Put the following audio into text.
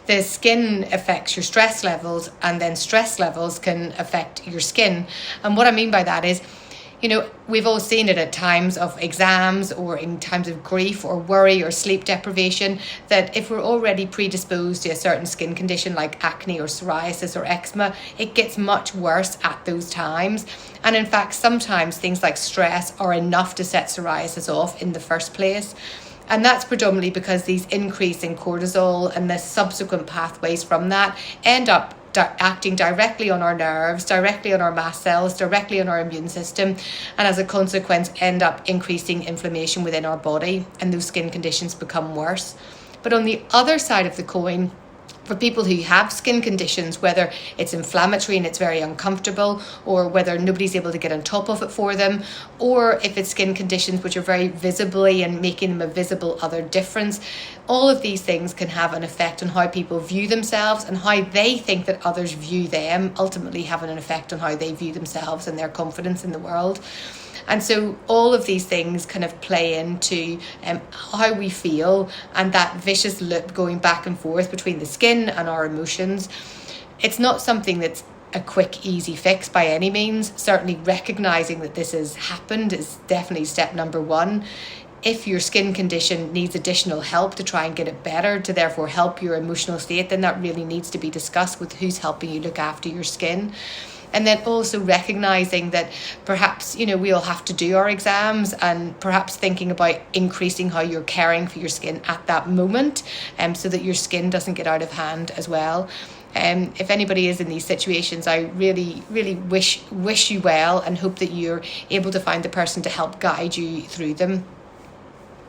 the skin affects your stress levels, and then stress levels can affect your skin. And what I mean by that is, you know, we've all seen it at times of exams or in times of grief or worry or sleep deprivation, that if we're already predisposed to a certain skin condition like acne or psoriasis or eczema, it gets much worse at those times. And in fact, sometimes things like stress are enough to set psoriasis off in the first place. And that's predominantly because these increase in cortisol and the subsequent pathways from that end up acting directly on our nerves, directly on our mast cells, directly on our immune system, and as a consequence end up increasing inflammation within our body, and those skin conditions become worse. But on the other side of the coin, for people who have skin conditions, whether it's inflammatory and it's very uncomfortable, or whether nobody's able to get on top of it for them, or if it's skin conditions which are very visibly and making them a visible other difference, all of these things can have an effect on how people view themselves, and how they think that others view them ultimately having an effect on how they view themselves and their confidence in the world. And so all of these things kind of play into how we feel, and that vicious loop going back and forth between the skin and our emotions. It's not something that's a quick, easy fix by any means. Certainly recognizing that this has happened is definitely step number one. If your skin condition needs additional help to try and get it better, to therefore help your emotional state, then that really needs to be discussed with who's helping you look after your skin. And then also recognizing that perhaps, you know, we all have to do our exams, and perhaps thinking about increasing how you're caring for your skin at that moment, so that your skin doesn't get out of hand as well. If anybody is in these situations, I really, really wish you well, and hope that you're able to find the person to help guide you through them.